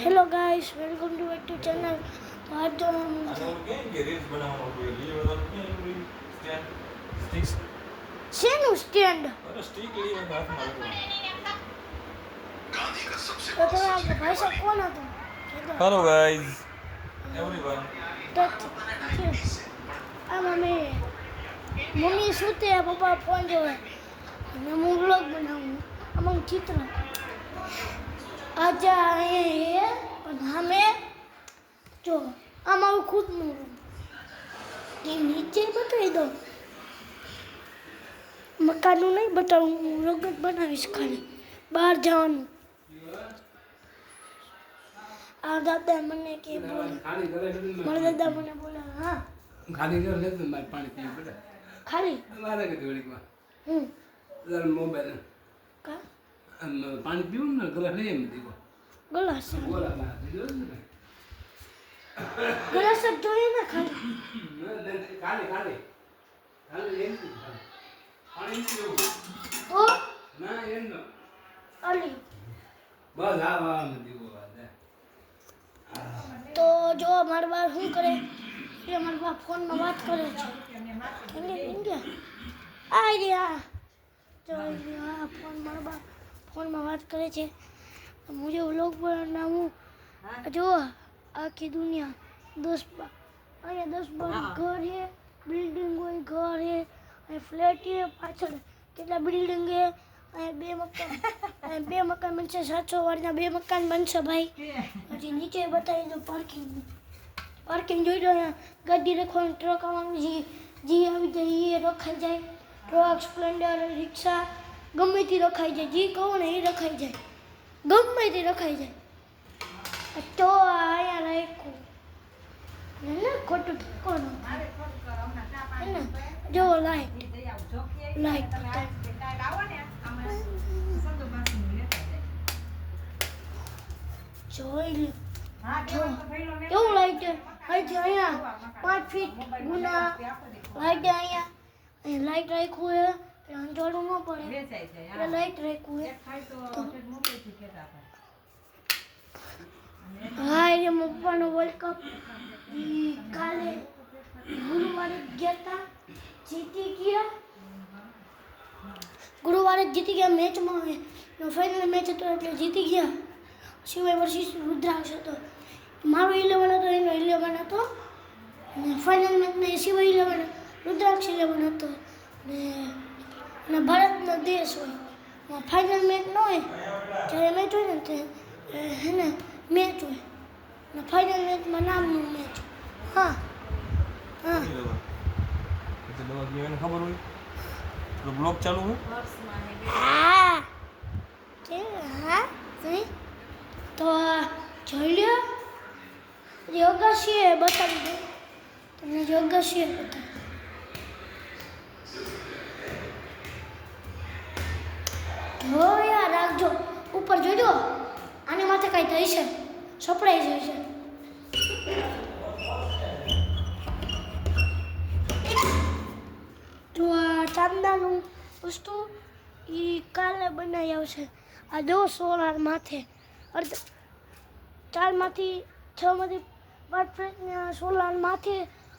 Hello guys, welcome to back to channel. तो आज जो हम શેનું સ્ટેન્ડ તો તમારા ભાઈ સાહેબ કોણ હતો? Hello guys everyone. આ મમ્મી સૂતે, પપ્પા ફોન જોવે અને હું વ્લોગ બનાવું. આમાં ચિત્ર આજે અહીંયા પણ અમે જો આ મારું ખુદનું રૂમ એ નીચે બતાવી દો. મકાનનું નહીં બતાવું, હું વ્લોગ જ બનાવીશ. ખાલી બહાર જવાનું. આ દાદા મને કે બોલે, મારા દાદા મને બોલે હા ખાલી કર લે તો મારે પાણી પીવું પડે. ખાલી મારે કે થોડીક હું વાર મોબાઈલ કા પાણી પીવું ને ગ્લાસ લઈ એમ દીકો ગ્લાસ બોલા ના દીધો ને ગ્લાસ જ જોઈએ ને ખાલી ખાલી ખાલી ખાલી એમ પાણી પીવું તો ના એમ ન અલી બસ આ દીકો તો જો મારા બા શું કરે એટલે મારા બા ફોનમાં વાત કરે છે. ઇન્ડિયા આ રહ્યા જો આ ફોન મારા બા ફોનમાં વાત કરે છે. મુझे व्लॉग बनाऊं जो आखी दुनिया 10 અહીંયા 10-12 ઘર છે, બિલ્ડિંગ હોય, ઘર છે, અહીં ફ્લેટ છે, પાછળ કેટલા બિલ્ડિંગ છે, અહીં બે મકાન બનશે. 700 વાળના 2 મકાન બનશે ભાઈ. પછી નીચે બતાવી દો પાર્કિંગ જોઈ લો. અહીંયા ગાડી રાખવાનું, ટ્રક આવવાનું, જી આવી જાય એ રખાઈ જાય. ટ્રક, સ્પ્લેન્ડર, રિક્ષા ગમે તે રખાઈ જાય. જી કહો ને એ રખાઈ જાય, ગમે તે રખાઈ જાય. તો અહીંયા રાખ્યું ને ખોટું કોનું જો લાઈટ જોઈ લો. કેવું લાઈટ છે અહીંયા 5 ફીટ ગુના લાઈટ અહીંયા લાઈટ રાખ્યું છે. અંધારું ન પડે એટલે લાઈટ રાખ્યું છે. હા એ પપ્પાનો વર્લ્ડ કપ કાલે ગુરુવારે ગયા હતા, જીતી ગયા. ગુરુવારે જીતી ગયા મેચમાં. ફાઇનલ મેચ હતો એટલે જીતી ગયા. શિવાય વર્સિસ રુદ્રાક્ષ હતો. મારો 11 હતો, એનો 11 હતો. અને ફાઇનલ મેચમાં શિવાય 11, રુદ્રાક્ષ 11 હતો. અને ભારતનો દેશ હોય ફાઇનલ મેચ ન હોય જ્યારે મેચ હોય ને તે હે ને મેચ હોય અને ફાઇનલ મેચમાં નામનું મેચ. હા હા દવા પીવાની ખબર હોય તો બ્લોગ ચાલુ હોય. હા કે હા તો જોઈ લ્યો. યોગાશીએ બતાવી દો તમને. યોગાશીએ બતાવી યાર રાખજો. ઉપર જોજો, આને માથે કઈ થઈ છે, સરપ્રાઈઝ હોય છે. તો આ ચાંદાનું વસ્તુ એ કાલે બનાવી આવશે. આ જો સોલાર માથે 4માંથી 6માંથી 5 ફ્રેટના સોલાર માથે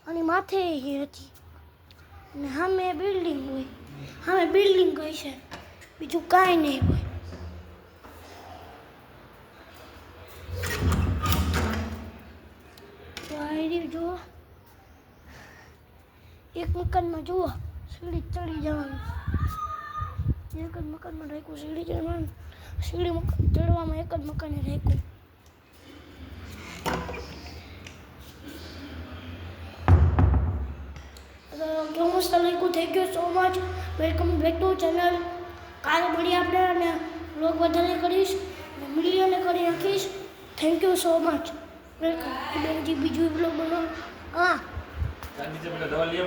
અને માથે એ હતી. અને સામે બિલ્ડિંગ હોય, સામે બિલ્ડિંગ કઈ છે, બીજું કાંઈ નહીં હોય. તો આ જુઓ, એક મકાનમાં જુઓ સીડી ચડી જવાનું. એક જ મકાનમાં રાખ્યું સીડી ચડવાનું. સીડી ચડવામાં એક જ મકાને રાખ્યું. કેવું મસ્ત લાગ્યું. Thank you so much. Welcome back to channel. કાલે મળીએ આપણે અને વ્લોગ વધારે કરીશ અને મિલિયને કરી નાખીશ. Thank you so much. Welcome. બીજું વ્લોગ બનાવો. હા નીચે દવા લઈ આવ.